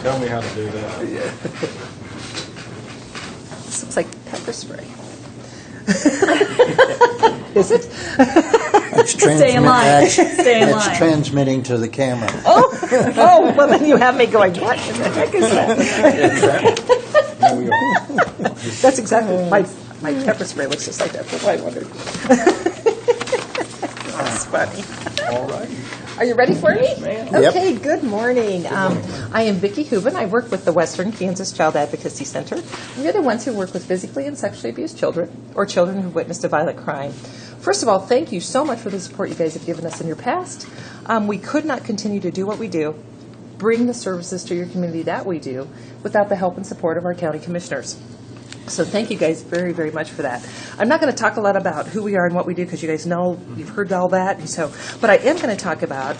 Tell me how to do that. This looks like pepper spray. Is it? It's Stay in line. Stay in It's line. transmitting to the camera. Oh, well then you have me going, what in the heck is that? There we are. That's exactly, my pepper spray looks just like that. That's why I wondered. That's funny. All right. Are you ready for me? Yes, ma'am. Okay, good morning. I am Vicki Hubin. I work with the Western Kansas Child Advocacy Center. We're the ones who work with physically and sexually abused children or children who've witnessed a violent crime. First of all, thank you so much for the support you guys have given us in your past. We could not continue to do what we do, bring the services to your community that we do, without the help and support of our county commissioners. So thank you guys very, very much for that. I'm not going to talk a lot about who we are and what we do because you guys know, you've heard all that. And so, but I am going to talk about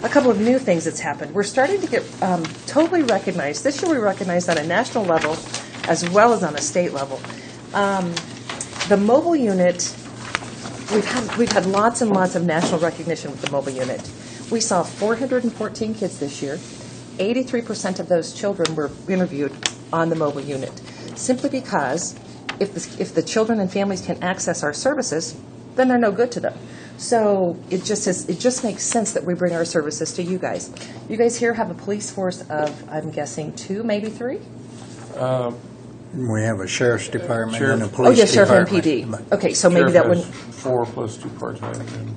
a couple of new things that's happened. We're starting to get totally recognized. This year we recognized on a national level as well as on a state level. The mobile unit, we've had lots and lots of national recognition with the mobile unit. We saw 414 kids this year. 83% of those children were interviewed on the mobile unit. Simply because if the children and families can access our services, then they're no good to them. So it just makes sense that we bring our services to you guys. You guys here have a police force of, I'm guessing, 2, maybe 3? We have a sheriff's department Sheriff. and a police Oh, yes, sheriff and department. PD. Okay, so maybe that wouldn't. 4 plus 2 part-time, and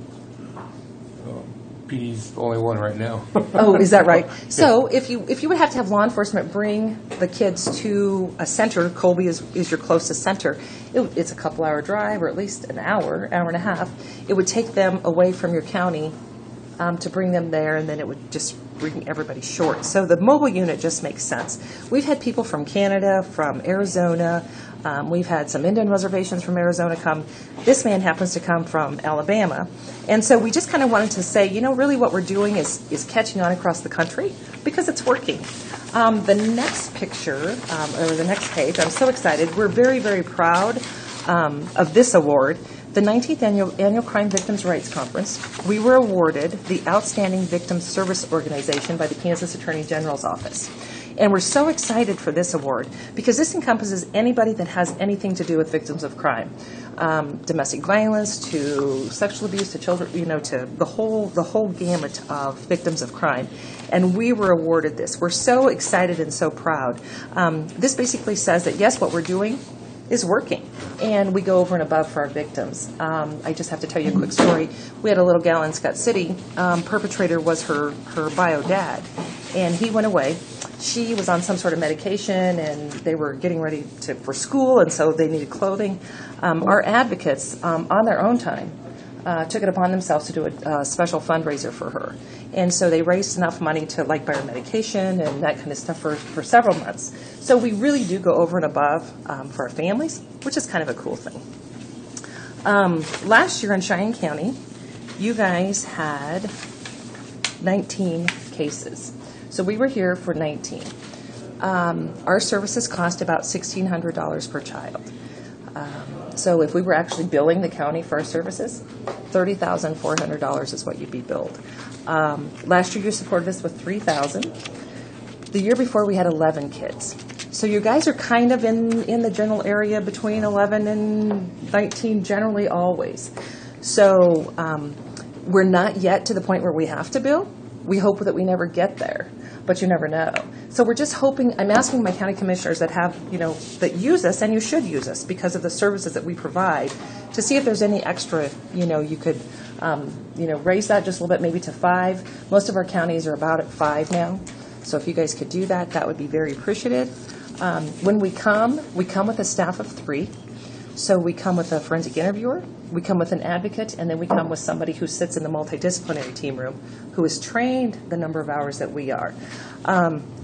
PD's the only one right now. Oh, is that right? So if you would have to have law enforcement bring the kids to a center, Colby is your closest center, it's a couple-hour drive, or at least an hour and a half. It would take them away from your county to bring them there, and then it would just bring everybody short. So the mobile unit just makes sense. We've had people from Canada, from Arizona. We've had some Indian reservations from Arizona come. This man happens to come from Alabama. And so we just kind of wanted to say, really what we're doing is catching on across the country because it's working. The next picture, or the next page, I'm so excited. We're very, very proud of this award. The 19th Annual Crime Victims' Rights Conference, we were awarded the Outstanding Victim Service Organization by the Kansas Attorney General's Office. And we're so excited for this award because this encompasses anybody that has anything to do with victims of crime, domestic violence to sexual abuse to children, to the whole gamut of victims of crime. And we were awarded this. We're so excited and so proud. This basically says that yes, what we're doing is working, and we go over and above for our victims. I just have to tell you a quick story. We had a little gal in Scott City. Perpetrator was her bio dad, and he went away. She was on some sort of medication, and they were getting ready for school, and so they needed clothing. Our advocates, on their own time, took it upon themselves to do a special fundraiser for her. And so they raised enough money to buy her medication and that kind of stuff for several months. So we really do go over and above for our families, which is kind of a cool thing. Last year in Cheyenne County, you guys had 19 cases. So we were here for 19. Our services cost about $1,600 per child. So if we were actually billing the county for our services, $30,400 is what you'd be billed. Last year you supported us with $3,000. The year before we had 11 kids. So you guys are kind of in the general area between 11 and 19 generally always. So we're not yet to the point where we have to bill. We hope that we never get there, but you never know. So we're just hoping, I'm asking my county commissioners that have, that use us, and you should use us because of the services that we provide, to see if there's any extra, you could, raise that just a little bit, maybe to 5. Most of our counties are about at 5 now. So if you guys could do that, that would be very appreciative. When we come with a staff of 3. So we come with a forensic interviewer, we come with an advocate, and then we come with somebody who sits in the multidisciplinary team room who is trained the number of hours that we are.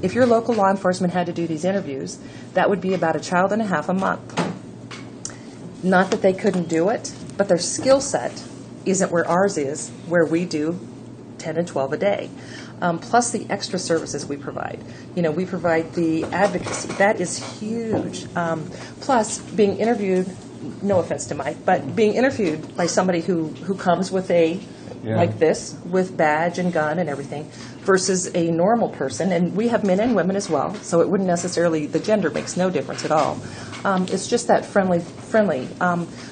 If your local law enforcement had to do these interviews, that would be about a child and a half a month. Not that they couldn't do it, but their skill set isn't where ours is, where we do 10 and 12 a day. Plus the extra services we provide. We provide the advocacy. That is huge. Plus being interviewed, no offense to Mike, but being interviewed by somebody who comes with a Yeah. like this, with badge and gun and everything, versus a normal person. And we have men and women as well, so it wouldn't necessarily, the gender makes no difference at all. It's just that friendly.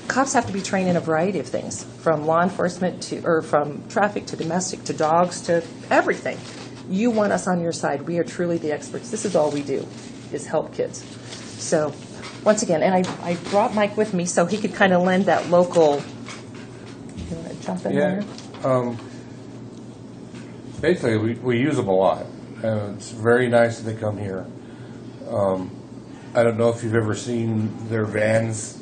Cops have to be trained in a variety of things, from law enforcement to, or from traffic to domestic to dogs to everything. You want us on your side. We are truly the experts. This is all we do, is help kids. So, once again, and I brought Mike with me so he could kind of lend that local. You want to jump in Yeah. there? Basically, we use them a lot. It's very nice that they come here. I don't know if you've ever seen their vans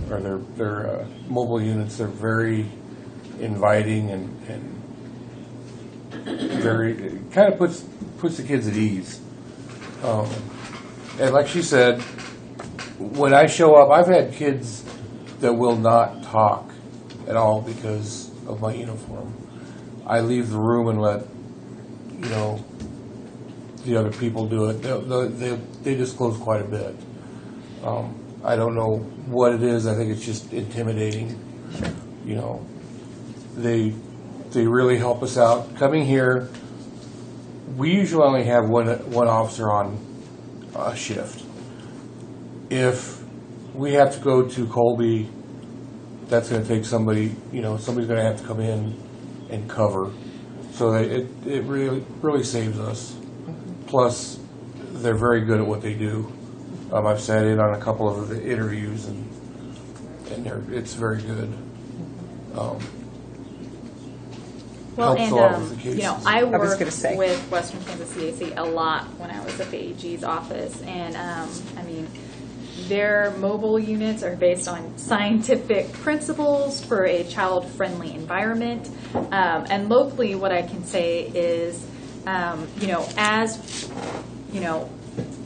or their mobile units. They're very inviting and very, it kind of puts the kids at ease. And like she said, when I show up, I've had kids that will not talk at all because of my uniform. I leave the room and let, the other people do it. They disclose quite a bit. I don't know what it is. I think it's just intimidating. They really help us out. Coming here, we usually only have one officer on a shift. If we have to go to Colby, that's going to take somebody, somebody's going to have to come in and cover. So it really saves us. Plus, they're very good at what they do. I've sat in on a couple of the interviews, and it's very good. Well, helps a lot with the and, cases. I was worked gonna say. with Western Kansas CAC a lot when I was at the AG's office, and their mobile units are based on scientific principles for a child-friendly environment. And locally, what I can say is, as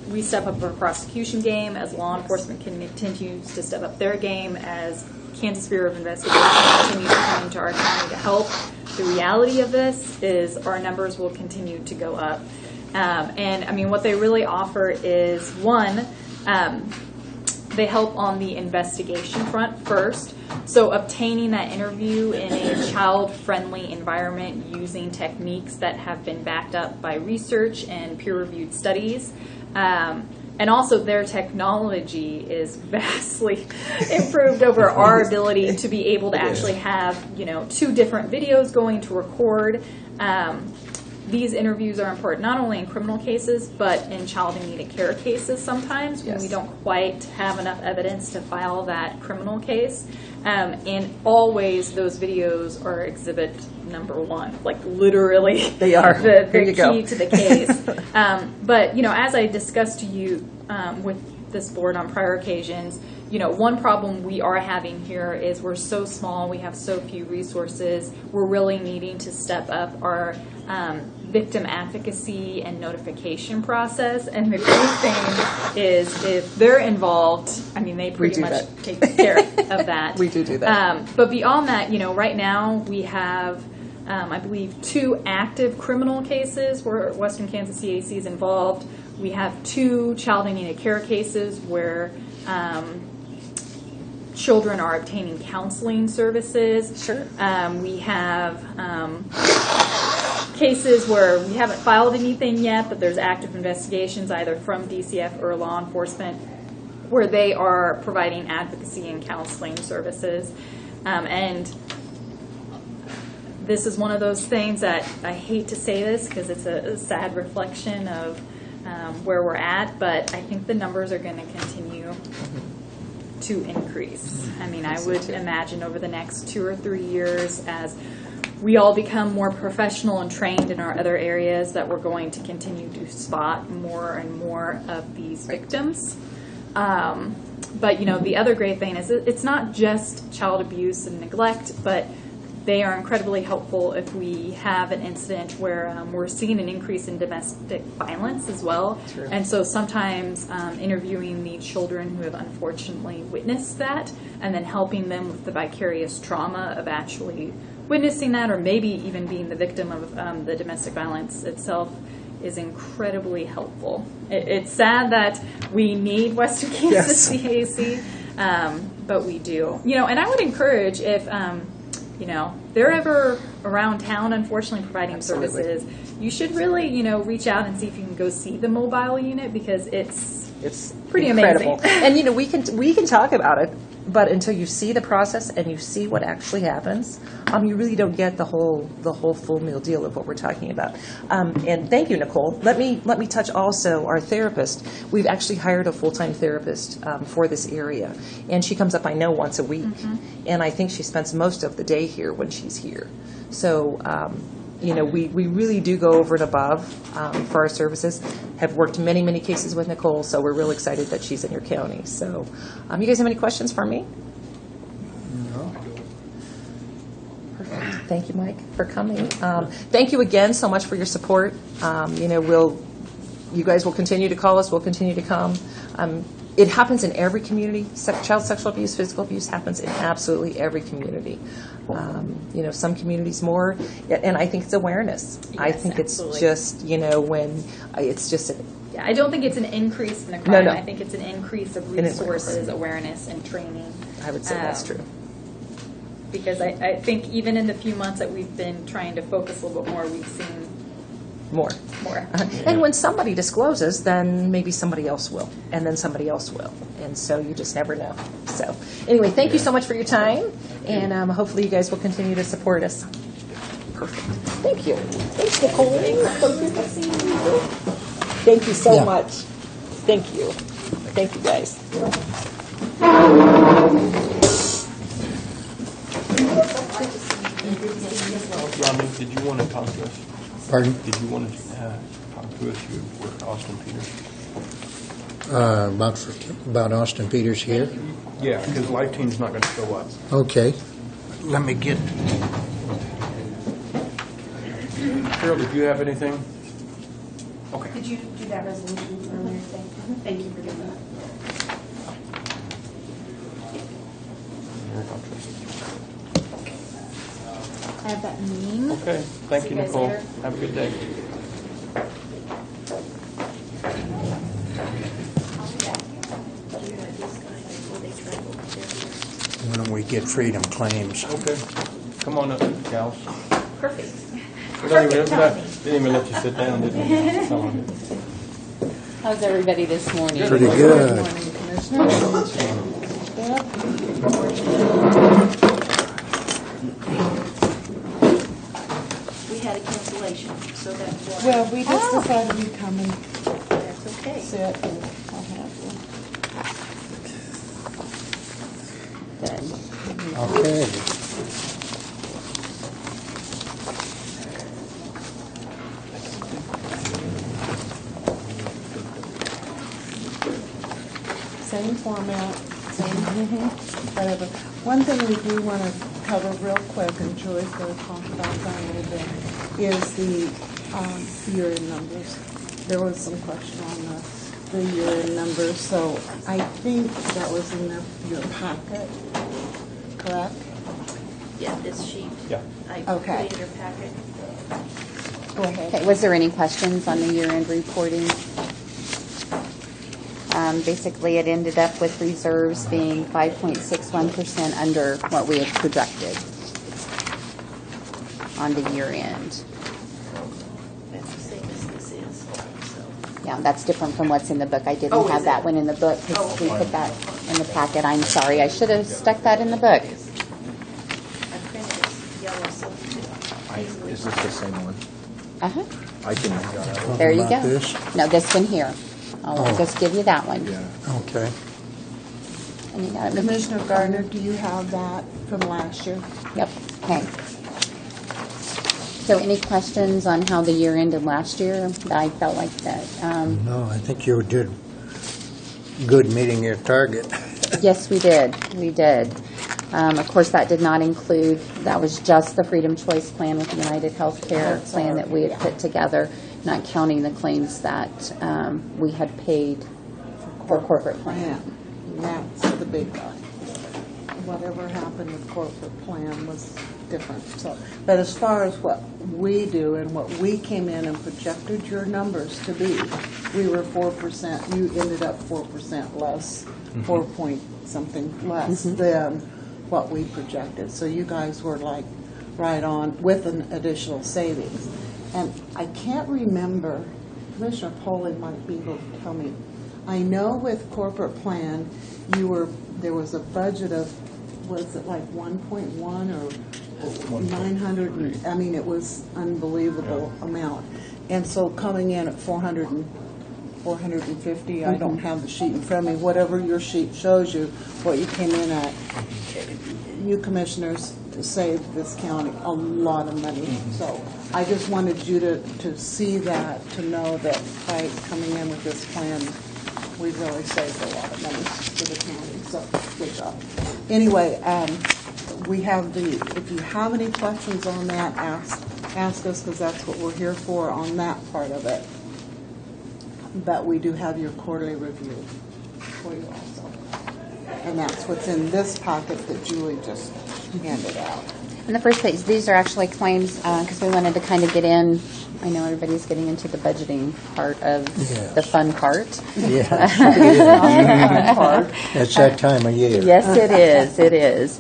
we step up our prosecution game, as law enforcement continues to step up their game, as Kansas Bureau of Investigation continues to come into our county to help, the reality of this is our numbers will continue to go up. What they really offer is, one, they help on the investigation front first. So obtaining that interview in a child-friendly environment using techniques that have been backed up by research and peer-reviewed studies. And also their technology is vastly improved over our ability to be able to actually have, 2 different videos going to record. These interviews are important not only in criminal cases, but in child in need of care cases sometimes when we don't quite have enough evidence to file that criminal case. And always those videos are exhibit number 1, like literally They are. the Here you go. key to the case. But, as I discussed to you with this board on prior occasions, one problem we are having here is we're so small, we have so few resources, we're really needing to step up our victim advocacy and notification process. And the great thing is if they're involved, they pretty much take care of that. We do that. But beyond that, right now we have, I believe, 2 active criminal cases where Western Kansas CAC is involved. We have 2 child in need of care cases where children are obtaining counseling services. Sure. We have cases where we haven't filed anything yet, but there's active investigations either from DCF or law enforcement where they are providing advocacy and counseling services. And this is one of those things that I hate to say this because it's a sad reflection of where we're at, but I think the numbers are going to continue to increase. I would imagine over the next 2 or 3 years, as we all become more professional and trained in our other areas, that we're going to continue to spot more and more of these victims. But the other great thing is it's not just child abuse and neglect, but they are incredibly helpful if we have an incident where we're seeing an increase in domestic violence as well. True. And so sometimes interviewing the children who have unfortunately witnessed that and then helping them with the vicarious trauma of actually witnessing that, or maybe even being the victim of the domestic violence itself, is incredibly helpful. It's sad that we need Western Kansas CAC, but we do. And I would encourage if they're ever around town, unfortunately, providing Absolutely. services, you should really, reach out and see if you can go see the mobile unit, because it's pretty incredible. amazing. And we can talk about it, but until you see the process and you see what actually happens, you really don't get the whole full meal deal of what we're talking about. And thank you, Nicole. Let me touch also our therapist. We've actually hired a full-time therapist for this area, and she comes up, I know, once a week, and I think she spends most of the day here when she's here. So. We really do go over and above for our services. Have worked many, many cases with Nicole, so we're real excited that she's in your county. So, you guys have any questions for me? No. Perfect. Thank you, Mike, for coming. Thank you again so much for your support. You guys will continue to call us. We'll continue to come. It happens in every community. Child sexual abuse, physical abuse happens in absolutely every community. Some communities more, and I think it's awareness. I Yes, think absolutely. it's just, when it's just, Yeah, I don't think it's an increase in the crime. No. I think it's an increase of An increase. resources, awareness, and training. I would say that's true. Because I think even in the few months that we've been trying to focus a little bit more, we've seen More. more. And when somebody discloses, then maybe somebody else will, and then somebody else will. And so you just never know. So anyway, thank you so much for your time, and hopefully you guys will continue to support us. Perfect. Thank you. Thanks, Nicole. So good to see you. Thank you so Yeah. much. Thank you. Thank you, guys. Rodney, did you want to talk to us? Pardon? Did you want to talk to us? You work Austin Peters? About Austin Peters here? Yeah, because Life Team's not going to show up. Okay. Let me get, Carol, did you have anything? Okay. Did you do that resolution earlier today? Thank you for doing that. I have that meme. Okay, thank See you, you guys Nicole. later. Have a good day. when we get freedom claims. Okay. Come on up, gals. Perfect. We didn't even let you sit down, did we? Come on. How's everybody this morning? Pretty good. We had a cancellation, so that's why. Well, we just decided we'd come and That's okay. sit and I'll have you. Okay. Same format, same, whatever. One thing we do want to cover real quick, and Joy's going to talk about that a little bit, is the year-end numbers. There was some question on the year-end numbers, so I think that was in your packet, correct? Yeah, this sheet. Yeah. I Okay. put in your packet. Go ahead. Okay, was there any questions on the year-end reporting? Basically, it ended up with reserves being 5.61% under what we had projected on the year-end. That's the same as this is, so. Yeah, that's different from what's in the book. I didn't Oh, is have that it? one in the book Oh, because we okay. put that in the packet. I'm sorry, I should have stuck that in the book. I printed this yellow, so easily. Is this the same one? Uh-huh. I can, There you About go. this? No, this one here. I'll Oh. just give you that one. yeah. Okay. And you got it. Commissioner Gardner, do you have that from last year? Yep, okay. So any questions on how the year ended last year? I felt like that, No, I think you did good meeting your target. yes, we did, we did. Of course, that did not include, that was just the Freedom Choice Plan with the United Healthcare That's plan that we had yeah. put together, not counting the claims that we had paid for corporate Yeah, plan. that's the big one. Whatever happened with corporate plan was different, so. But as far as what we do and what we came in and projected your numbers to be, we were 4%, you ended up 4% less, 4 point something less than what we projected. So you guys were like right on with an additional savings. And I can't remember, Commissioner Poland might be able to tell me. I know with corporate plan, there was a budget of, was it like 1.1 or 900? I mean, it was unbelievable amount. And so coming in at 450, I don't have the sheet in front of me, whatever your sheet shows you, what you came in at. You commissioners saved this county a lot of money. So I just wanted you to see that, to know that by coming in with this plan, we've really saved a lot of money for the county. So good job. Anyway, we have if you have any questions on that, ask us, because that's what we're here for on that part of it. But we do have your quarterly review for you also. And that's what's in this packet that Julie just handed out. In the first page, these are actually claims, because we wanted to kind of get in, I know everybody's getting into the budgeting part of the fun part. Yeah. It's that time of year. Yes, it is. It is.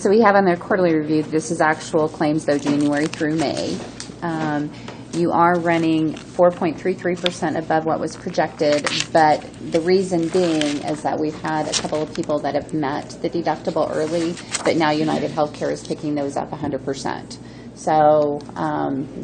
So we have on their quarterly review, this is actual claims, though, January through May. You are running 4.33% above what was projected, but the reason being is that we've had a couple of people that have met the deductible early, but now United Healthcare is picking those up 100%. So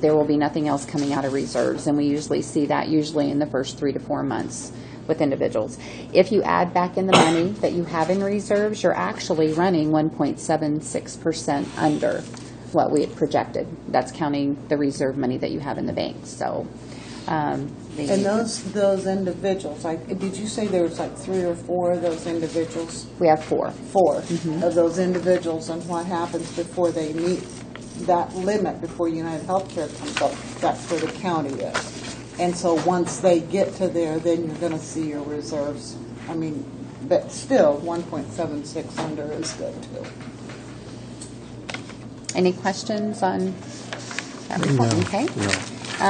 there will be nothing else coming out of reserves, and we usually see that in the first 3 to 4 months with individuals. If you add back in the money that you have in reserves, you're actually running 1.76% under what we had projected. That's counting the reserve money that you have in the bank. So, And those individuals, like, did you say there was like 3 or 4 of those individuals? we have 4. 4 of those individuals, and what happens before they meet that limit, before United Healthcare comes up, that's where the county is. And so once they get to there, then you're going to see your reserves. I mean, but still, 1.76 under is good too. Any questions on that report? No, Okay. no.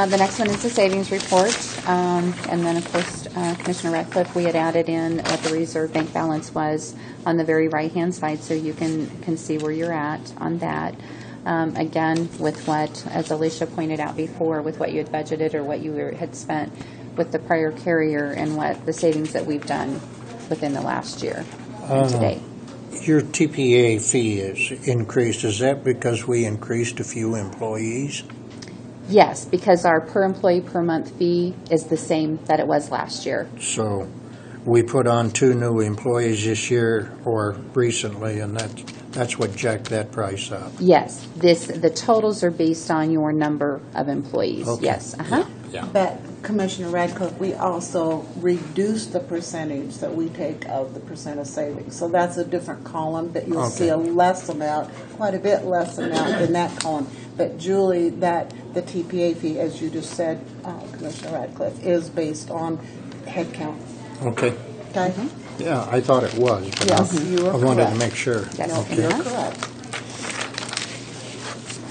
The next one is the savings report. And then, of course, Commissioner Radcliffe, we had added in what the reserve bank balance was on the very right-hand side, so you can see where you're at on that. Again, with what, as Alicia pointed out before, with what you had budgeted or what you had spent with the prior carrier and what the savings that we've done within the last year and today. Your TPA fee is increased. Is that because we increased a few employees? Yes, because our per employee per month fee is the same that it was last year. So we put on 2 new employees this year or recently, and that's what jacked that price up. Yes, the totals are based on your number of employees. Okay. Yes. Yeah. But Commissioner Radcliffe, we also reduce the percentage that we take of the percent of savings. So that's a different column that you'll see a less amount, quite a bit less amount than that column. But Julie, the TPA fee, as you just said, Commissioner Radcliffe, is based on head count. Okay. Okay? Yeah, I thought it was, but Yes, you are I wanted to correct. make sure. Yes. No, you're correct.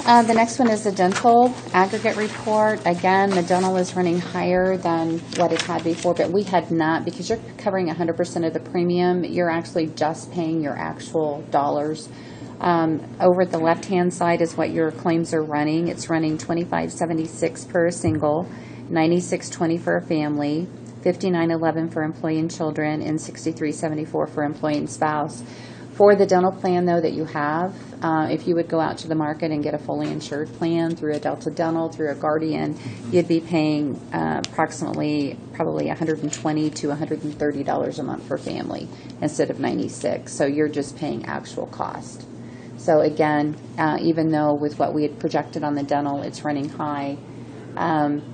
The next one is the dental aggregate report. Again, the dental is running higher than what it had before, but we had not, because you're covering 100% of the premium, you're actually just paying your actual dollars. Over at the left-hand side is what your claims are running. It's running $25.76 per single, $96.20 for a family, $59.11 for employee and children, and $63.74 for employee and spouse. For the dental plan, though, that you have, if you would go out to the market and get a fully insured plan through a Delta Dental, through a Guardian, you'd be paying approximately probably $120 to $130 a month per family instead of $96. So you're just paying actual cost. So again, even though with what we had projected on the dental, it's running high,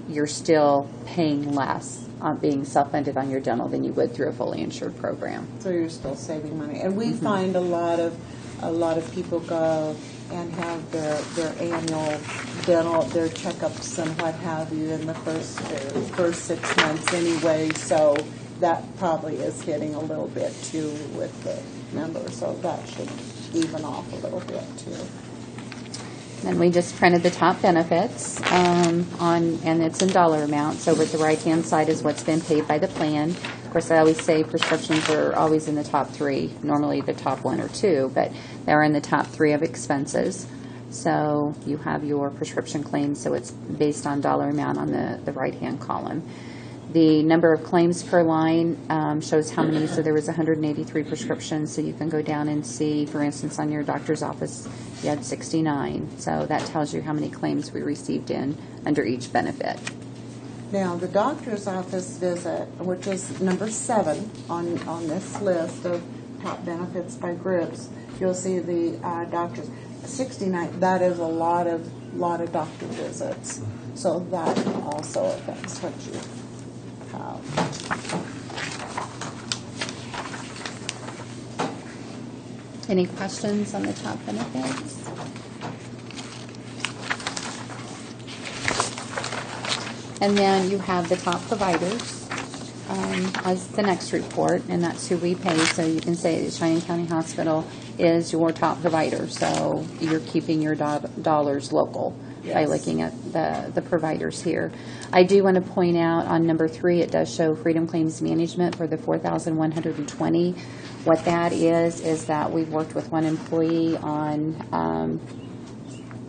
you're still paying less on being self-funded on your dental than you would through a fully insured program. So you're still saving money. And we find a lot of people go and have their annual dental, their checkups and what have you in the first 6 months anyway. So that probably is hitting a little bit too with the number. So that should even off a little bit too. And we just printed the top benefits and it's in dollar amounts. Over at the right-hand side is what's been paid by the plan. Of course, I always say prescriptions are always in the top three, normally the top one or two, but they're in the top three of expenses. So you have your prescription claims, so it's based on dollar amount on the right-hand column. The number of claims per line shows how many, so there was 183 prescriptions, so you can go down and see, for instance, on your doctor's office, you had 69. So that tells you how many claims we received in under each benefit. Now, the doctor's office visit, which is number 7 on this list of top benefits by groups, you'll see the doctors, 69, that is a lot of doctor visits. So that also affects what you have. Any questions on the top benefits? And then you have the top providers as the next report, and that's who we pay. So you can say Cheyenne County Hospital is your top provider. So you're keeping your dollars local by looking at the providers here. I do want to point out on number 3, it does show Freedom Claims Management for the 4,120. What that is that we've worked with one employee on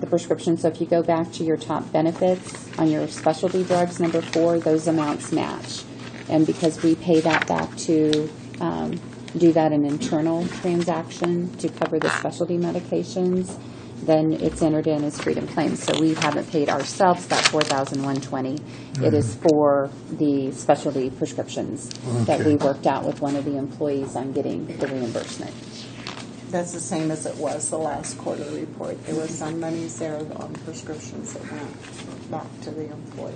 the prescription. So if you go back to your top benefits on your specialty drugs, number 4, those amounts match. And because we pay that back to do that an internal transaction to cover the specialty medications, then it's entered in as Freedom Claims. So we haven't paid ourselves that $4,120. It is for the specialty prescriptions that we worked out with one of the employees on getting the reimbursement. That's the same as it was the last quarter report. There was some monies there on prescriptions that went back to the employee.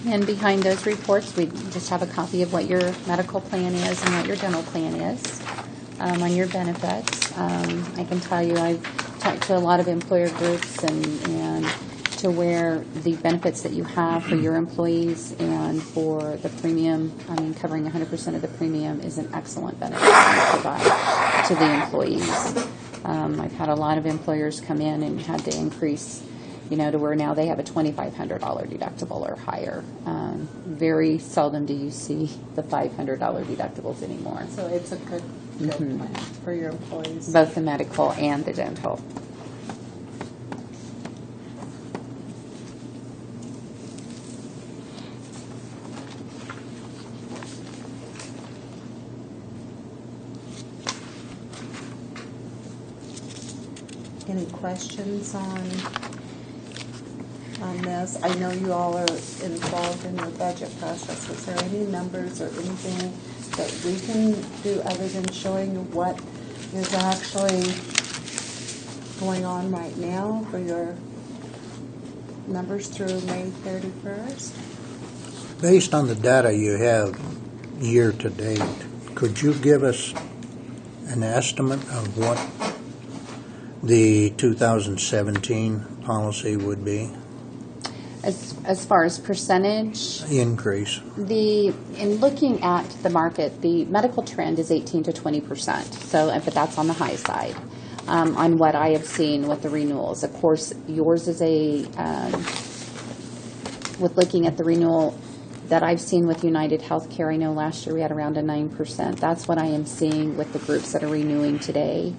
And behind those reports, we just have a copy of what your medical plan is and what your dental plan is on your benefits. I can tell you I've talked to a lot of employer groups and to where the benefits that you have for your employees and for the premium, I mean, covering 100% of the premium is an excellent benefit to provide to the employees. I've had a lot of employers come in and had to increase, to where now they have a $2,500 deductible or higher. Very seldom do you see the $500 deductibles anymore. So it's a good plan for your employees. Both the medical and the dental. Any questions on this? I know you all are involved in the budget process. Is there any numbers or anything that we can do other than showing what is actually going on right now for your numbers through May 31st? Based on the data you have year to date, could you give us an estimate of what the 2017 policy would be? As far as percentage, Increase. in looking at the market, the medical trend is 18 to 20%. So, but that's on the high side. On what I have seen with the renewals, of course, yours is with looking at the renewal that I've seen with United Healthcare. I know last year we had around a 9%. That's what I am seeing with the groups that are renewing today.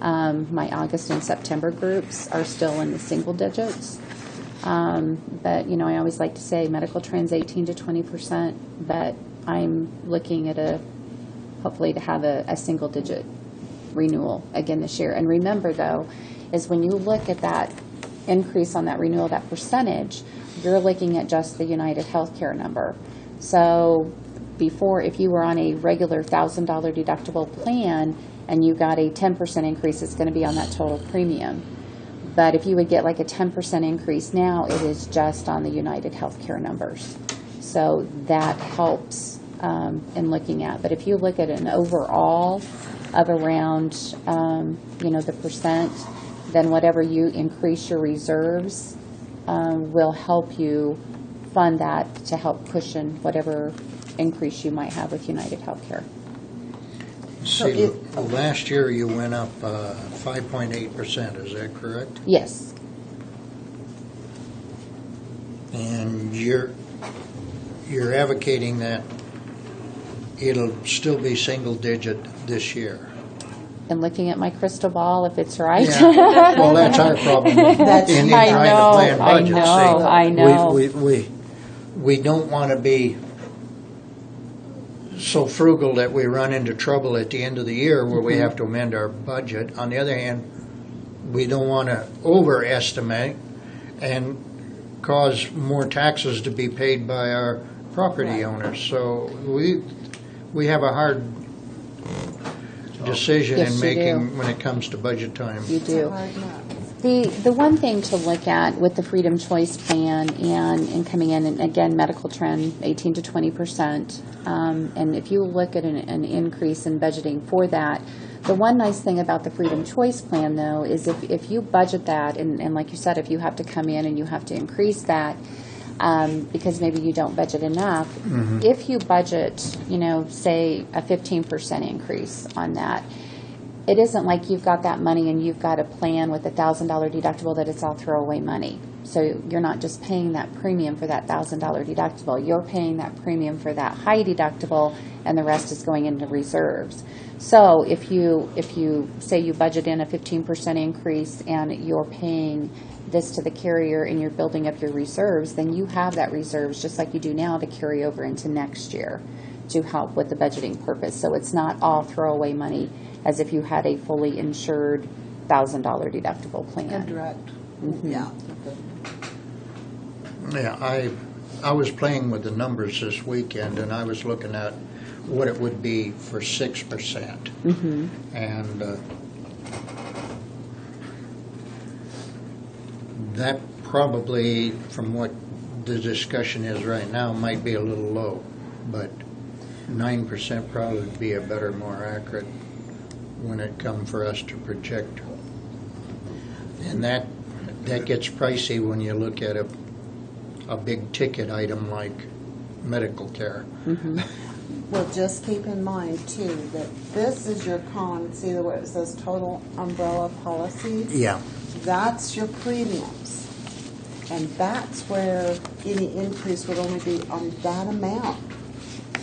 My August and September groups are still in the single digits. But, I always like to say medical trends 18 to 20%, but I'm looking at hopefully to have a single digit renewal again this year. And remember, though, is when you look at that increase on that renewal, that percentage, you're looking at just the United Healthcare number. So before, if you were on a regular $1,000 deductible plan and you got a 10% increase, it's going to be on that total premium. But if you would get like a 10% increase now, it is just on the United Healthcare numbers. So that helps in looking at. But if you look at an overall of around, the percent, then whatever you increase your reserves will help you fund that to help cushion whatever increase you might have with United Healthcare. See, last year you went up 5.8%, is that correct? Yes. And you're advocating that it'll still be single digit this year. And looking at my crystal ball, if it's right. Yeah. Well, that's our problem in trying to plan budgets. I know. We don't want to be so frugal that we run into trouble at the end of the year where we have to amend our budget. On the other hand, we don't want to overestimate and cause more taxes to be paid by our property owners. So we have a hard decision Yes, in you making do. when it comes to budget time. You do. Hard nut. The one thing to look at with the Freedom Choice Plan and coming in, and again, medical trend, 18 to 20%, and if you look at an increase in budgeting for that, the one nice thing about the Freedom Choice Plan, though, is if you budget that, and like you said, if you have to come in and you have to increase that, because maybe you don't budget enough, if you budget, say a 15% increase on that, it isn't like you've got that money and you've got a plan with a $1,000 deductible that it's all throwaway money. So you're not just paying that premium for that $1,000 deductible. You're paying that premium for that high deductible, and the rest is going into reserves. So if you say you budget in a 15% increase and you're paying this to the carrier and you're building up your reserves, then you have that reserves just like you do now to carry over into next year to help with the budgeting purpose. So it's not all throwaway money as if you had a fully insured $1,000 deductible plan. Indirect. Yeah. Yeah, I was playing with the numbers this weekend, and I was looking at what it would be for 6%. And that probably, from what the discussion is right now, might be a little low, but 9% probably would be a better, more accurate when it comes for us to project. And that gets pricey when you look at a big ticket item like medical care. Well, just keep in mind, too, that this is your see where it says total umbrella policies? Yeah. That's your premiums. And that's where any increase would only be on that amount.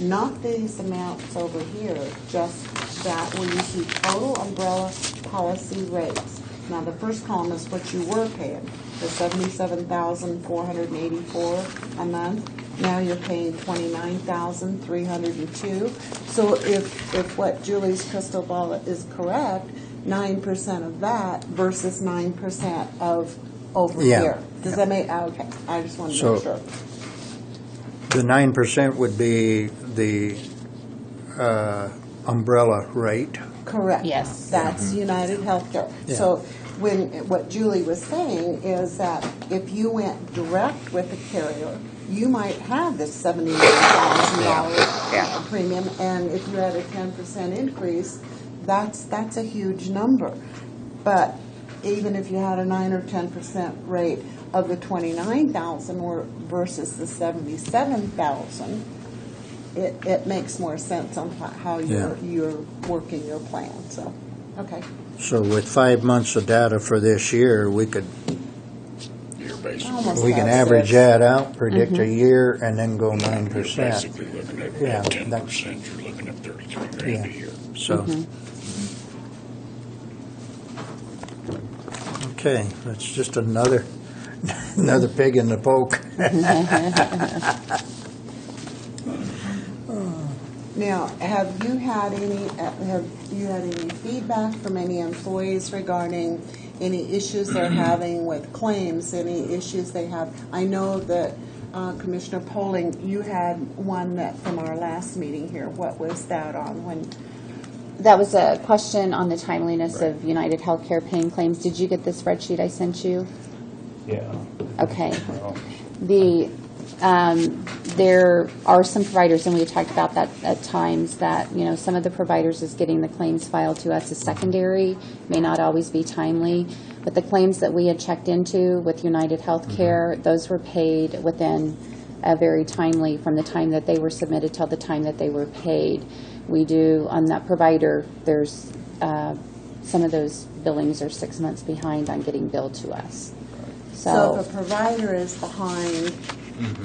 Not these amounts over here, just that where you see total umbrella policy rates. Now, the first column is what you were paying, the $77,484 a month. Now you're paying $29,302. So if what Julie's crystal ball is correct, 9% of that versus 9% of over here. Does that make, okay, I just wanted to make sure. The 9% would be the umbrella rate. Correct. Yes. That's United Healthcare. Yeah. So what Julie was saying is that if you went direct with the carrier, you might have this $79,000 premium, and if you had a 10% increase, that's a huge number. But even if you had a 9 or 10% rate of the $29,000 versus the $77,000, it makes more sense on how you're working your plan. So, okay. So with 5 months of data for this year, we could Almost we can have average 6. that out, predict a year, and then go 9%. Basically looking at Yeah, 10%, you're looking at 33 grand a year. So, okay, that's just another pig in the poke. Now, have you had any feedback from any employees regarding any issues they're having with claims, any issues they have? I know that Commissioner Poling, you had one that from our last meeting here. What was that on? That was a question on the timeliness of United Healthcare paying claims. Did you get the spreadsheet I sent you? Yeah. Okay. There are some providers, and we had talked about that at times, that, some of the providers is getting the claims filed to us as secondary, may not always be timely, but the claims that we had checked into with United Healthcare, those were paid within a very timely, from the time that they were submitted till the time that they were paid. We do, on that provider, there's, some of those billings are 6 months behind on getting billed to us. So if a provider is behind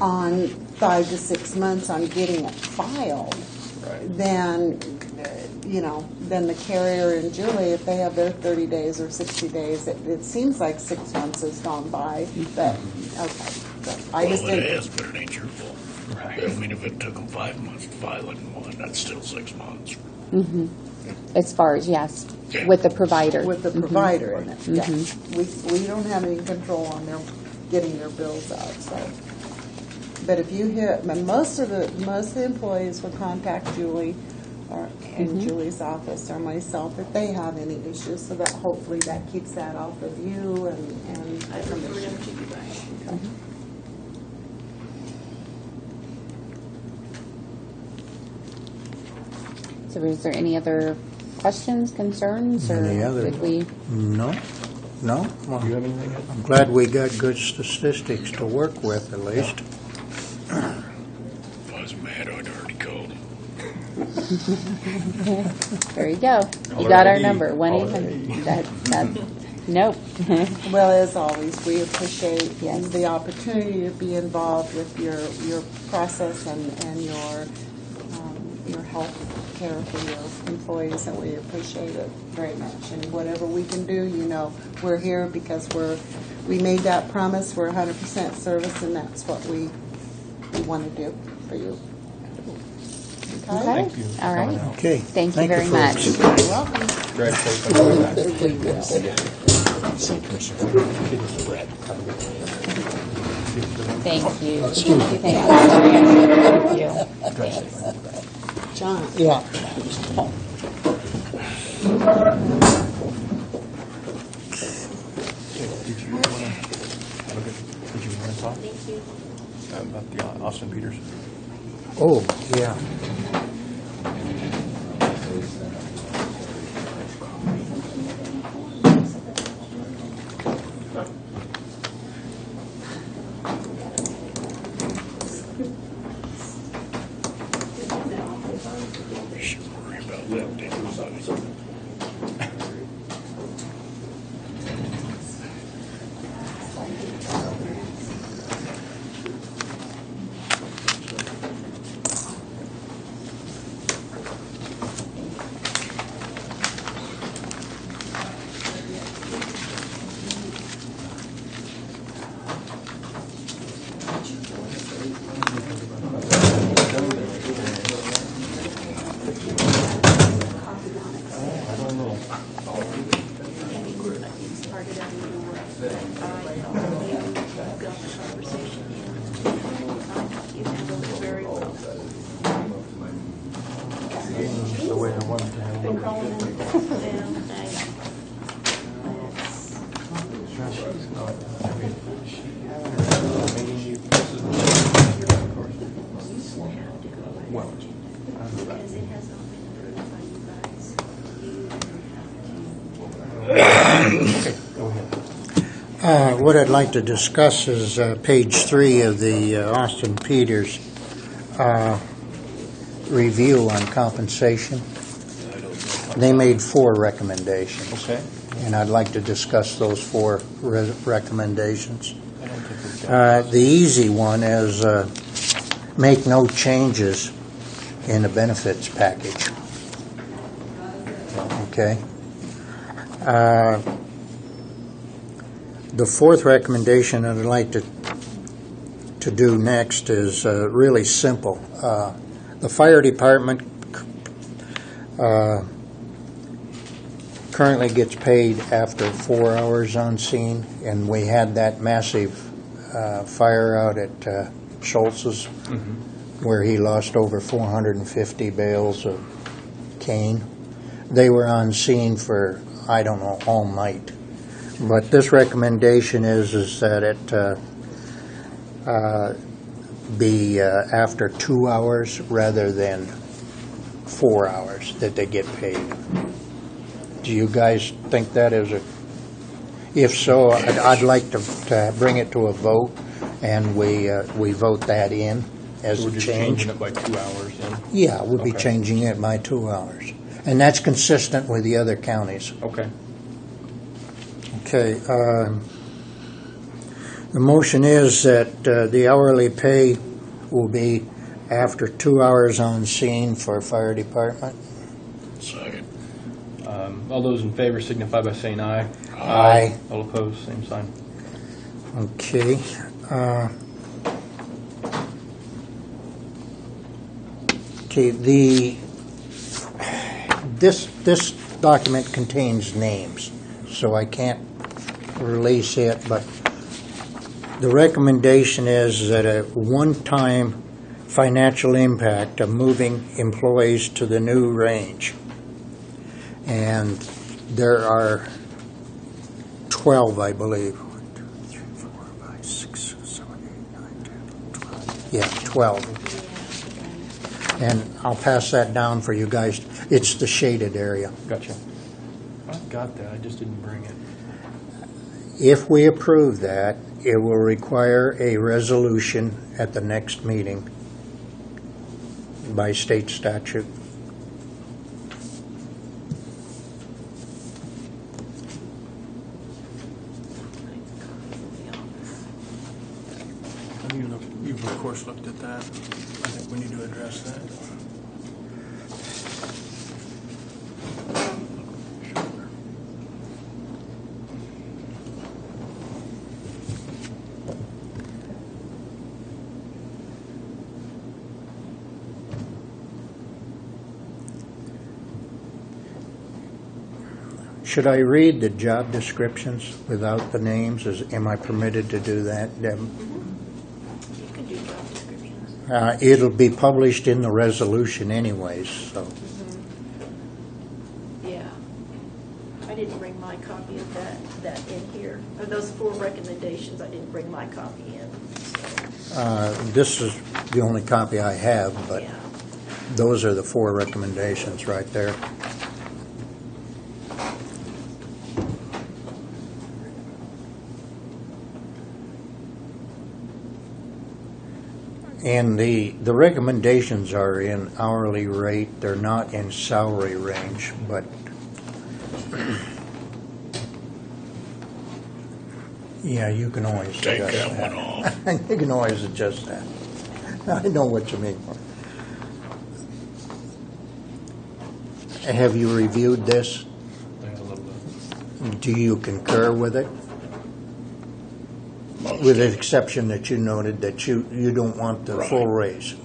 on 5 to 6 months on getting it filed, then, then the carrier and Julie, if they have their 30 days or 60 days, it seems like 6 months has gone by, but, okay. So I just Well, it didn't. is, but it ain't your fault. I mean, if it took them 5 months to file it in one, that's still 6 months. As far as, yes, Yeah. with the provider. With the provider in it, yeah. We don't have any control on their getting their bills out, so. But if you hit, most of the employees will contact Julie or in Julie's office or myself if they have any issues, so that hopefully that keeps that off of you and I refer them to you guys. So is there any other questions, concerns, or Any other? did we? No? No? Well, Do you have anything? I'm glad we got good statistics to work with, at least. If I was mad, I'd already called them. There you go. You got our number, 1-800. Nope. well, as always, we appreciate Yes. the opportunity to be involved with your process and your health care for your employees, and we appreciate it very much. And whatever we can do, we're here because we made that promise. We're 100% service, and that's what we want to do for you. Okay? Thank you. All right. Okay. Thank you very much. folks. You're welcome. Greg, say something like that. Thank you. Thank you. John. Yeah. Did you want to talk? Thank you. About the Austin Peters? Oh, yeah. You should worry about that, didn't you? The way I wanted to handle it. What I'd like to discuss is page 3 of the Austin Peters review on compensation. They made 4 recommendations. Okay. And I'd like to discuss those 4 recommendations. The easy one is make no changes in the benefits package. Okay? The 4th recommendation that I'd like to do next is really simple. The fire department currently gets paid after 4 hours on scene, and we had that massive fire out at Schultz's where he lost over 450 bales of cane. they were on scene for, I don't know, all night. But this recommendation is that it be after 2 hours rather than 4 hours that they get paid. Do you guys think that is a, if so, I'd like to bring it to a vote, and we vote that in as We're a just change. changing it by 2 hours then? Yeah, we'll be Okay. changing it by 2 hours. And that's consistent with the other counties. Okay. Okay, the motion is that the hourly pay will be after 2 hours on scene for fire department. Second. All those in favor signify by saying aye. Aye. All opposed, same sign. Okay. Okay, this document contains names, so I can't release it, but the recommendation is that a one-time financial impact of moving employees to the new range. And there are 12, I believe. 1, 2, 3, 4, 5, 6, 7, 8, 9, 10, 12. Yeah, 12. And I'll pass that down for you guys. It's the shaded area. Gotcha. I got that, I just didn't bring it. If we approve that, it will require a resolution at the next meeting by state statute. You've of course looked at that. I think we need to address that. Should I read the job descriptions without the names? Am I permitted to do that, Deb? You can do job descriptions. It'll be published in the resolution anyways, so. Yeah. I didn't bring my copy of that in here. Of those 4 recommendations, I didn't bring my copy in. So, This is the only copy I have, but yeah. those are the 4 recommendations right there. And the recommendations are in hourly rate, they're not in salary range, but yeah, you can always Take adjust that one off. You can always adjust that. I know what you mean. Have you reviewed this? I got a little bit. Do you concur with it? Most With the of it. exception that you noted that you don't want the full raise.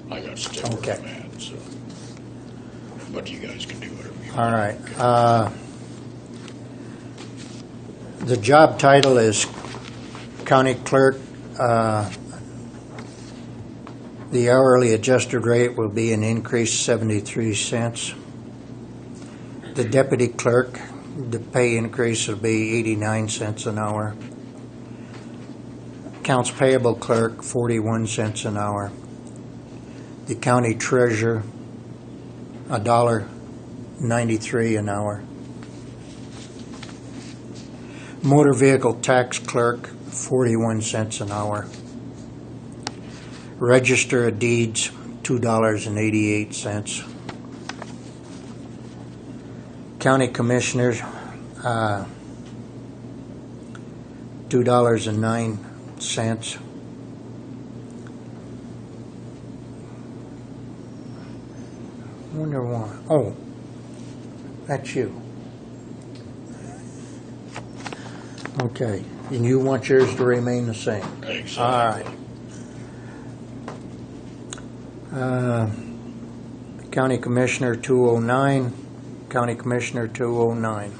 I got to stick where Okay. I'm at, so. But you guys can do whatever you want. All right. The job title is county clerk. The hourly adjusted rate will be an increase 73 cents. The deputy clerk, the pay increase will be 89 cents an hour. Accounts payable clerk, 41 cents an hour. The county treasurer, $1.93 an hour. Motor vehicle tax clerk, 41 cents an hour. Register of deeds, $2.88. County commissioners, $2.09. Wonder why. Oh, that's you. Okay, and you want yours to remain the same? Exactly. All right. County Commissioner 209, County Commissioner 209.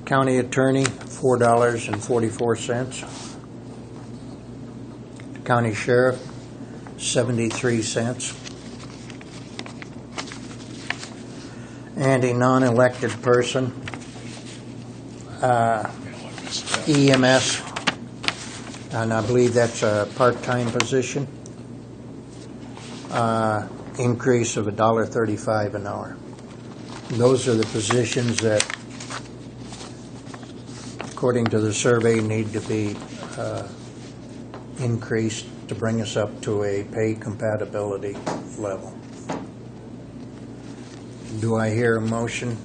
County Attorney, $4.44. County Sheriff, 73 cents. And a non-elected person, EMS, and I believe that's a part-time position, increase of $1.35 an hour. Those are the positions that, according to the survey, need to be increased to bring us up to a pay compatibility level. Do I hear a motion?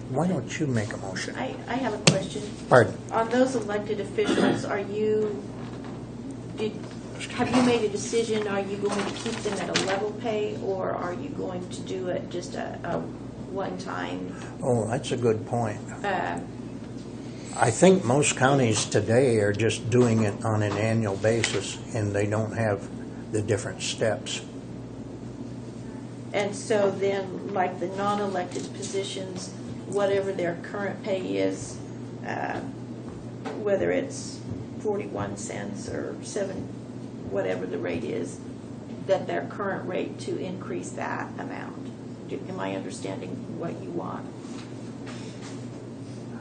Why don't you make a motion? I have a question. Pardon? On those elected officials, have you made a decision, are you going to keep them at a level pay, or are you going to do it just a one-time? Oh, that's a good point. I think most counties today are just doing it on an annual basis, and they don't have the different steps. And so then, like the non-elected positions, whatever their current pay is, whether it's 41 cents or 7, whatever the rate is, that their current rate to increase that amount. Am I understanding what you want?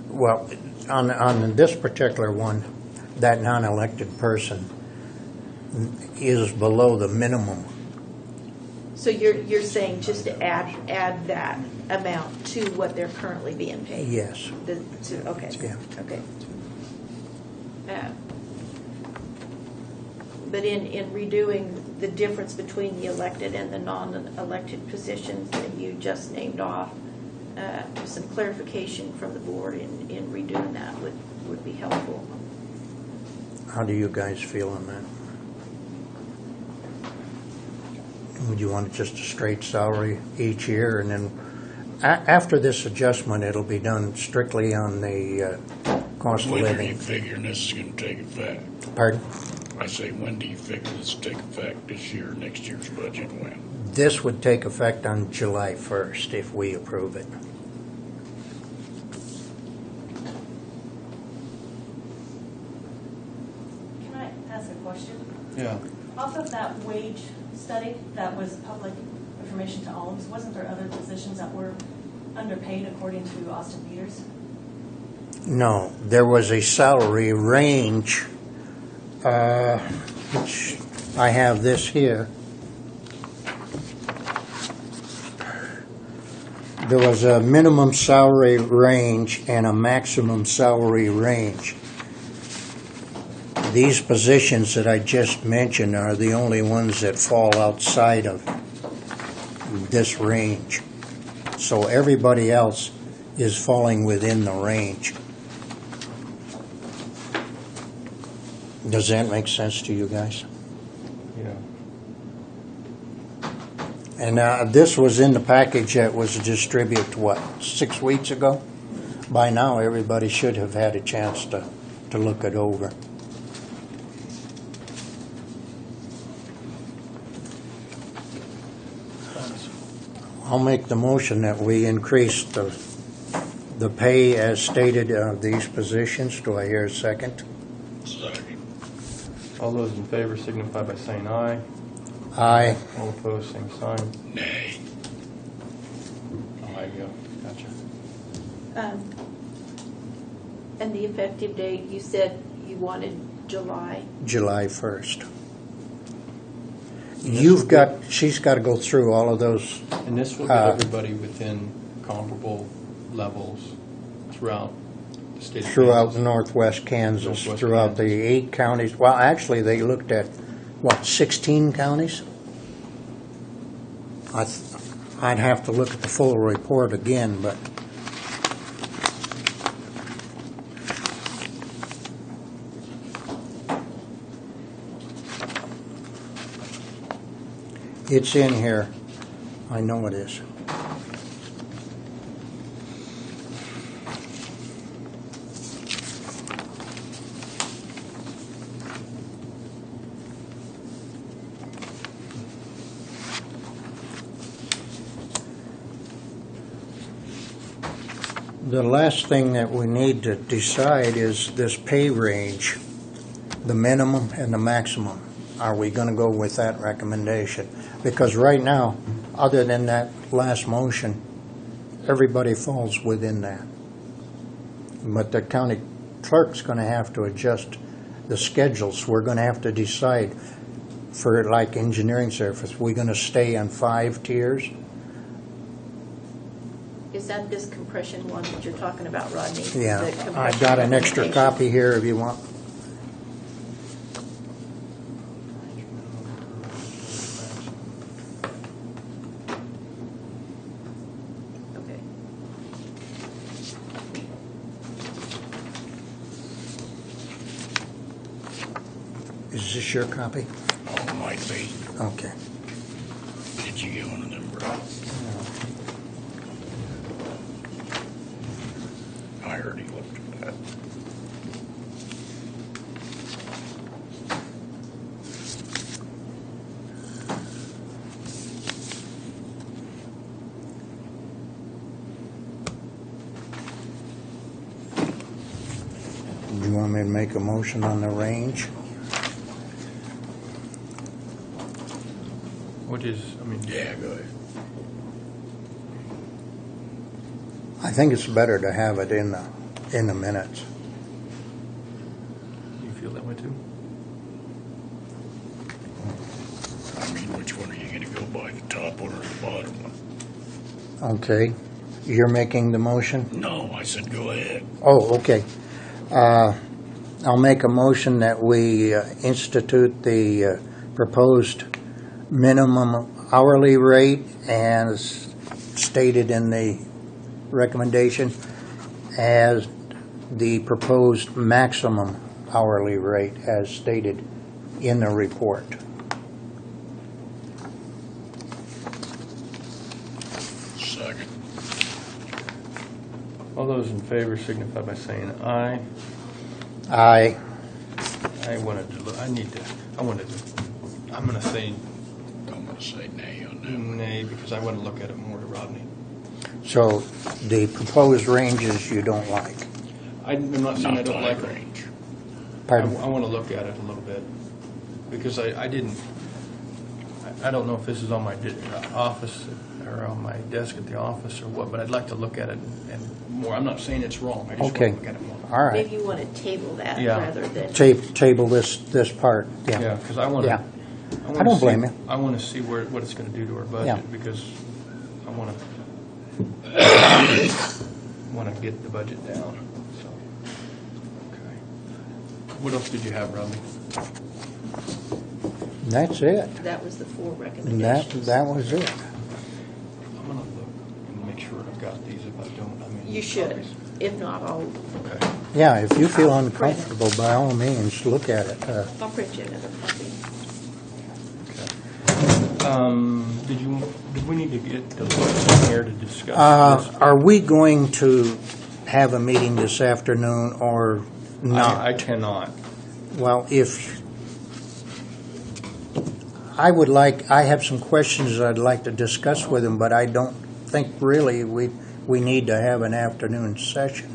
Well, on this particular one, that non-elected person is below the minimum. So you're saying just to add that amount to what they're currently being paid? Yes. Okay. Yeah. Okay. But in redoing the difference between the elected and the non-elected positions that you just named off, some clarification from the board in redoing that would be helpful. How do you guys feel on that? Would you want just a straight salary each year, and then after this adjustment, it'll be done strictly on the cost of When are you living? figuring this is going to take effect? Pardon? I say, when do you figure this will take effect, this year, next year's budget, when? This would take effect on July 1st if we approve it. Can I ask a question? Yeah. Off of that wage study that was public information to all of us, wasn't there other positions that were underpaid according to Austin Peters? No, there was a salary range, which I have this here. There was a minimum salary range and a maximum salary range. These positions that I just mentioned are the only ones that fall outside of this range. So everybody else is falling within the range. Does that make sense to you guys? Yeah. And this was in the package that was distributed, 6 weeks ago? By now, everybody should have had a chance to look it over. I'll make the motion that we increase the pay as stated of these positions. Do I hear a second? Second. All those in favor signify by saying aye. Aye. All opposed, same sign. Nay. Aye, yeah, gotcha. And the effective date, you said you wanted July? July 1st. She's got to go through all of those. And this will get everybody within comparable levels throughout the state of Throughout Kansas. northwest Kansas, Northwest throughout Kansas. the 8 counties. Well, actually, they looked at, 16 counties? I'd have to look at the full report again, but it's in here. I know it is. The last thing that we need to decide is this pay range, the minimum and the maximum. are we going to go with that recommendation? Because right now, other than that last motion, everybody falls within that. But the county clerk's going to have to adjust the schedules. We're going to have to decide for like engineering service, we're going to stay on 5 tiers? Is that this compression one that you're talking about, Rodney? Yeah, The I've compression got an extra recommendation? copy here if you want. Okay. Is this your copy? Oh, might be. Okay. Did you get one of them, bro? I already looked at that. Do you want me to make a motion on the range? What is, I mean, Yeah, go ahead. I think it's better to have it in the minutes. you feel that way too? I mean, which one are you gonna go by, the top one or the bottom one? Okay. You're making the motion? No, I said go ahead. Oh, okay. I'll make a motion that we institute the proposed minimum hourly rate as stated in the recommendation as the proposed maximum hourly rate as stated in the report. Second. All those in favor signify by saying aye. Aye. I wanted to look, I'm gonna say I'm gonna say nay on that. nay because I want to look at it more to Rodney. So the proposed ranges you don't like. I'm not saying I Not don't my like it. range. Pardon? I want to look at it a little bit because I didn't, I don't know if this is on my office or on my desk at the office or what, but I'd like to look at it and more. I'm not saying it's wrong. I just Okay. want to look at it more. All right. Maybe you want to table that Yeah. rather than. Table this part. Yeah, because I want to. Yeah. I don't blame you. I want to see what it's going to do to our budget Yeah. because I want to get the budget down. So, okay. What else did you have, Rodney? That's it. That was the 4 That recommendations. that was it. I'm going to look and make sure I've got these. If I don't, I mean You should. copies. If not, Okay. Yeah, if you feel uncomfortable, by all means, look at it. I'll print you another copy. Did we need to get the in here to discuss this? Are we going to have a meeting this afternoon or not? I cannot. Well, if, I have some questions I'd like to discuss with him, but I don't think really we need to have an afternoon session.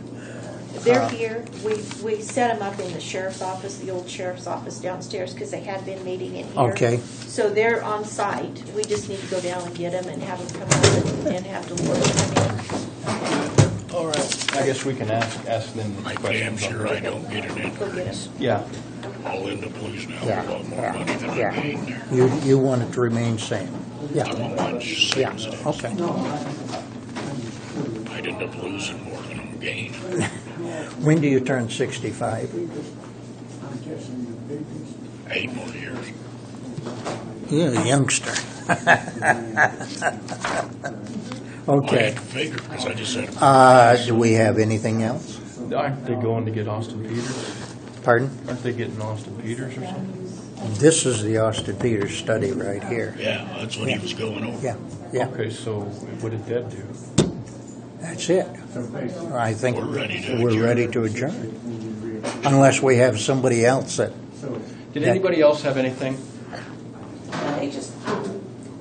They're here. We set them up in the sheriff's office, the old sheriff's office downstairs, because they had been meeting in here. Okay. So they're on site. We just need to go down and get them and have them come out and have Dolores come All right. I guess we can ask them the Make questions. damn sure I don't get an in. Go get increase. them. Yeah. I'll end up losing out Yeah, a lot more yeah, money than yeah. I'm paying there. You want it to remain same? I Yeah, want mine to stay yeah, the same. okay. I'd end up losing more than I'm gaining. When do you turn 65? 8 more years. You're a youngster. I Okay. had to figure, because I just said, Do we have anything else? Aren't they going to get Austin Peters? Pardon? Aren't they getting Austin Peters or something? This is the Austin Peters study right here. yeah, that's what he was going over. Yeah, yeah, Okay, so what did Deb do? that's it. I think We're ready to we're adjourn. ready to adjourn. Unless we have somebody else that, Did anybody else have anything? They just,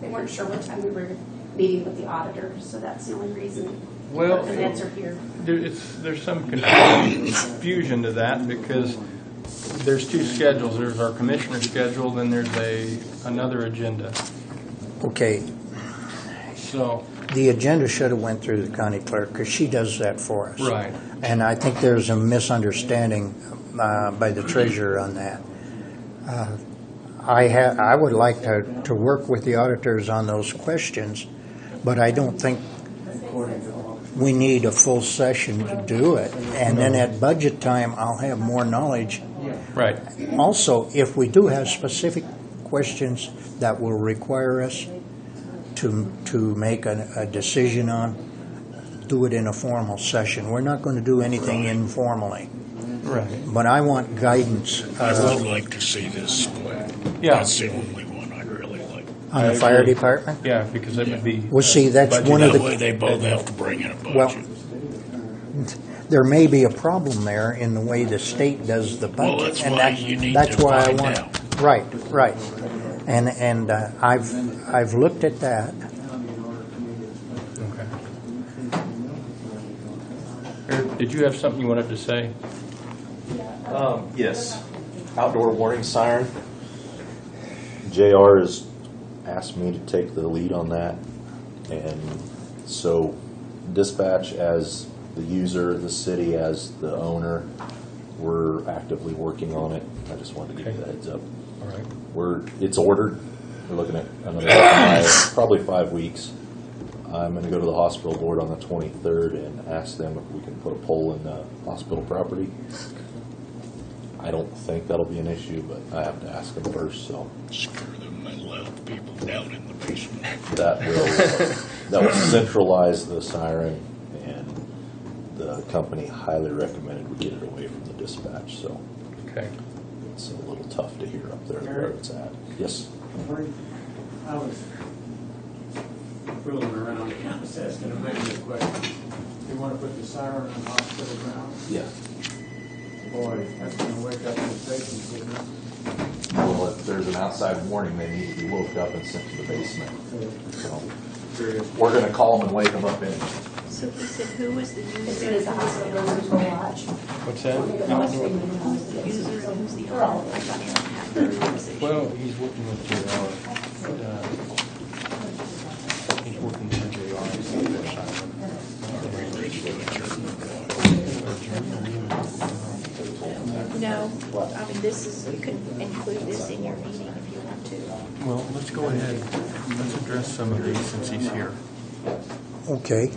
they weren't sure what time we were meeting with the auditor, so that's the only reason. Well, The minutes are here. There's some confusion to that because there's two schedules. There's our commissioner schedule, then there's another agenda. Okay, So, the agenda should have went through the county clerk, because she does that for us. right. And I think there's a misunderstanding by the treasurer on that. I would like to work with the auditors on those questions, but I don't think we need a full session to do it. And then at budget time, I'll have more knowledge. Right. Also, if we do have specific questions that will require us to make a decision on, do it in a formal session. We're not going to do anything informally. Right. But I want guidance I would like to see this split. Yeah. That's the only one I really like. on the fire department. Yeah, because it would be. Well, see, that's budget. one of That way the, they both have to bring in a well, budget. there may be a problem there in the way the state does the budget. Well, that's and why you need that's to why I find want. out. Right, right. And I've looked at that. Okay. Eric, did you have something you wanted to say? Yes, outdoor warning siren. JR has asked me to take the lead on that, and so dispatch as the user, the city as the owner, we're actively working on it. I just wanted to give you the heads up. All right. It's ordered. We're looking at another probably 5 weeks. I'm going to go to the hospital board on the 23rd and ask them if we can put a pole in the hospital property. I don't think that'll be an issue, but I have to ask them first. So Screw the mental health people down in the basement. that will centralize the siren, and the company highly recommended we get it away from the dispatch. So Okay. it's a little tough to hear up there where it's at. Yes. I was fooling around, I was asking a major question. You want to put the siren on hospital grounds? Yeah. Boy, that's going to wake up the station, isn't it? Well, if there's an outside warning, they need to be woke up and sent to the basement. So we're going to call them and wake them up anyway. So he said, who was the As user? soon as the hospital goes into a watch. What's that? Who's the user and who's the owner? I got him to have the conversation. Well, he's working with JR. He's working with JR. No, well, I mean, this is, you can include this in your meeting if you want to. Well, let's go ahead. Let's address some of these since he's here. Okay.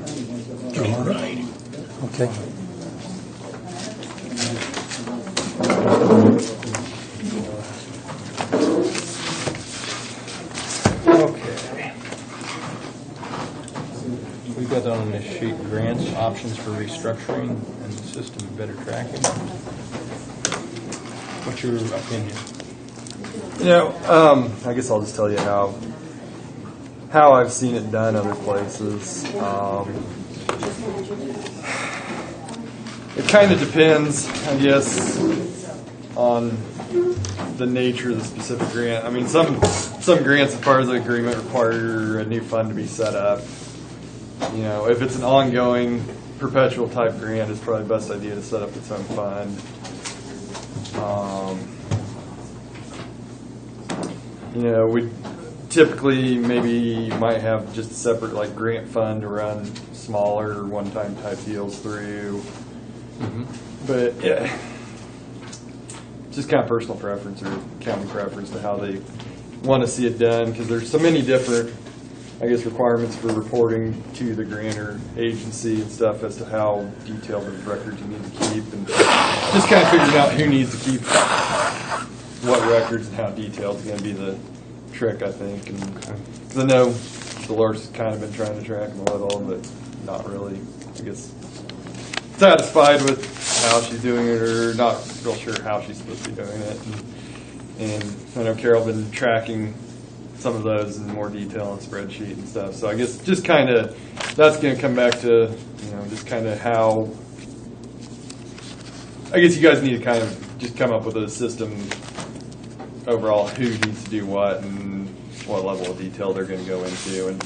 John? Okay. Okay. We've got on this sheet grants, options for restructuring, and system better tracking. What's your opinion? I guess I'll just tell you how I've seen it done other places. It kind of depends, I guess, on the nature of the specific grant. I mean, some grants as part of the agreement require a new fund to be set up. You know, if it's an ongoing, perpetual type grant, it's probably the best idea to set up its own fund. You know, we typically maybe might have just a separate like grant fund to run smaller one-time type deals through. But yeah, just kind of personal preference or county preference to how they want to see it done, because there's so many different, I guess, requirements for reporting to the grantor agency and stuff as to how detailed the records you need to keep, and just kind of figuring out who needs to keep what records and how detailed is going to be the trick, I think. And 'cause I know Dolores has kind of been trying to track them a little, but not really, I guess, satisfied with how she's doing it, or not real sure how she's supposed to be doing it. And I know Carol been tracking some of those in more detail on spreadsheet and stuff. So I guess just kind of, that's going to come back to, just kind of how, I guess you guys need to kind of just come up with a system overall, who needs to do what and what level of detail they're going to go into. And,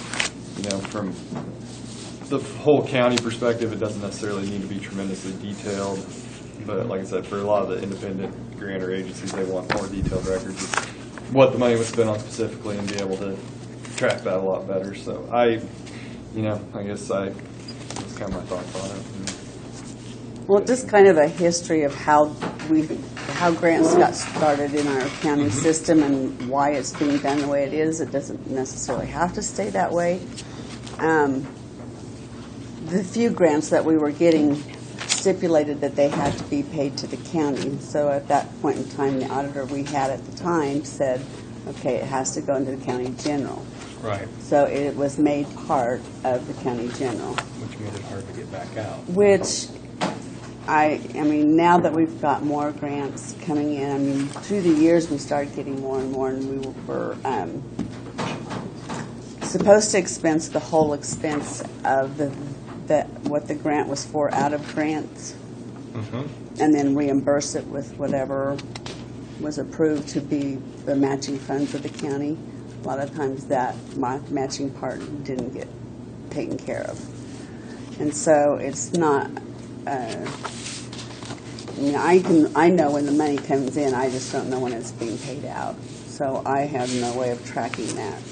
from the whole county perspective, it doesn't necessarily need to be tremendously detailed. But like I said, for a lot of the independent grantor agencies, they want more detailed records of what the money was spent on specifically and be able to track that a lot better. So I guess that's kind of my thoughts on it. Well, just kind of a history of how grants got started in our county system and why it's being done the way it is. It doesn't necessarily have to stay that way. The few grants that we were getting stipulated that they had to be paid to the county. So at that point in time, the auditor we had at the time said, okay, it has to go into the county general. Right. So it was made part of the county general. Which made it hard to get back out. Which, I mean, now that we've got more grants coming in, I mean, through the years we started getting more and more, and we were supposed to expense the whole expense of what the grant was for out of grants, and then reimburse it with whatever was approved to be the matching funds of the county. A lot of times that matching part didn't get taken care of. And so it's not, I know when the money comes in, I just don't know when it's being paid out. So I have no way of tracking that.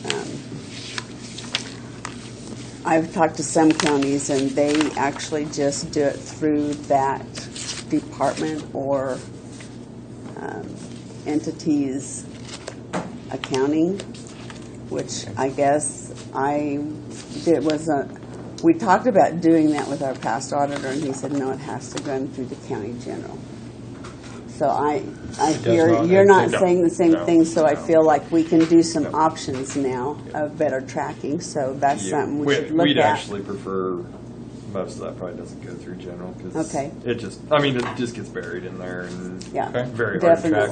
I've talked to some counties and they actually just do it through that department or entity's accounting, which I guess we talked about doing that with our past auditor, and he said, no, it has to run through the county general. So I hear you're not saying the same thing, so I feel like we can do some options now of better tracking, so that's something we should look at. We'd actually prefer most of that probably doesn't go through general, because it just gets buried in there and very hard to track.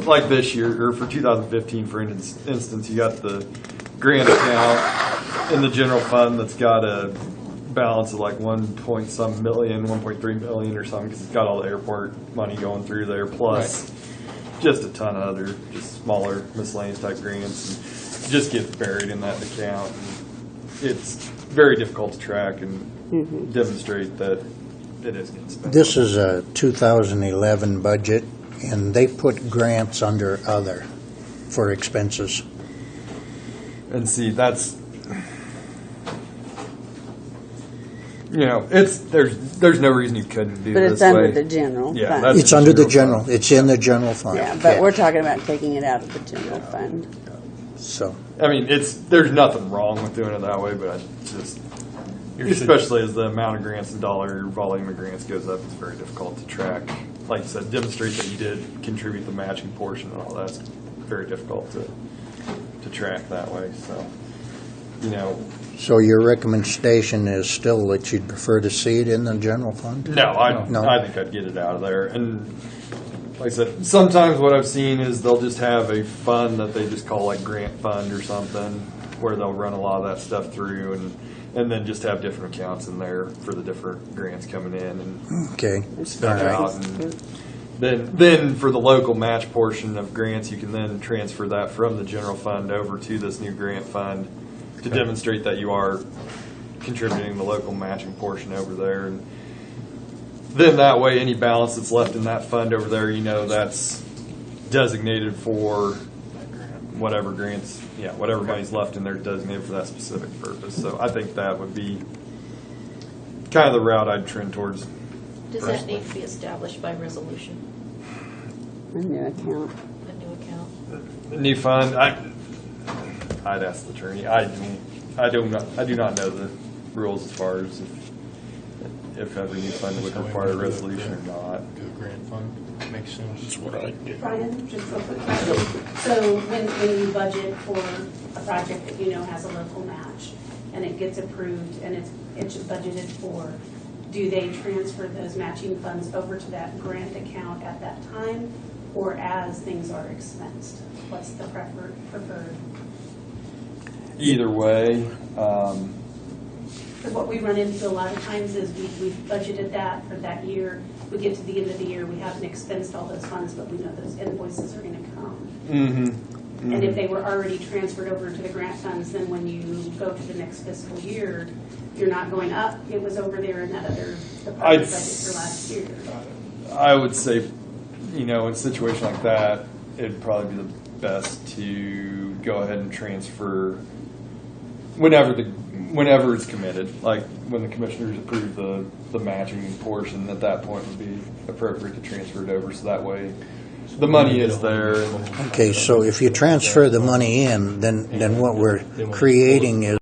Like this year, or for 2015, for instance, you got the grant account in the general fund that's got a balance of like 1.3 million or something, because it's got all the airport money going through there, plus just a ton of other just smaller miscellaneous type grants, and it just gets buried in that account. And it's very difficult to track and demonstrate that it is getting spent. This is a 2011 budget, and they put grants under other for expenses. And see, that's, there's no reason you couldn't do this. But it's under the general fund. It's under the general. It's in the general fund. Yeah, but we're talking about taking it out of the general fund. So, I mean, there's nothing wrong with doing it that way, but I just, especially as the amount of grants and dollar volume of grants goes up, it's very difficult to track. Like you said, demonstrate that you did contribute the matching portion and all that's very difficult to track that way. So, so your recommendation is still that you'd prefer to see it in the general fund? No, I think I'd get it out of there. And like I said, sometimes what I've seen is they'll just have a fund that they just call like grant fund or something, where they'll run a lot of that stuff through and then just have different accounts in there for the different grants coming in and spend out. And then for the local match portion of grants, you can then transfer that from the general fund over to this new grant fund to demonstrate that you are contributing the local matching portion over there. And then that way, any balance that's left in that fund over there, that's designated for whatever grants, whatever money's left in there designated for that specific purpose. So I think that would be kind of the route I'd trend towards. Does that need to be established by resolution? A new account. A new account. The new fund, I'd ask the attorney. I do not know the rules as far as if every new fund would require a resolution or not. Do a grant fund. Makes sense. That's what I did. Brian, just real quick question. So when you budget for a project that has a local match and it gets approved and it's budgeted for, do they transfer those matching funds over to that grant account at that time or as things are expensed? What's the preferred? Either way. Because what we run into a lot of times is we've budgeted that for that year. We get to the end of the year, we haven't expensed all those funds, but we know those invoices are going to come. And if they were already transferred over to the grant funds, then when you go to the next fiscal year, you're not going up. It was over there in that other department budget for last year. I would say, in a situation like that, it'd probably be the best to go ahead and transfer whenever it's committed. Like when the commissioners approve the matching portion, at that point would be appropriate to transfer it over. So that way, the money is there. Okay, so if you transfer the money in, then what we're creating is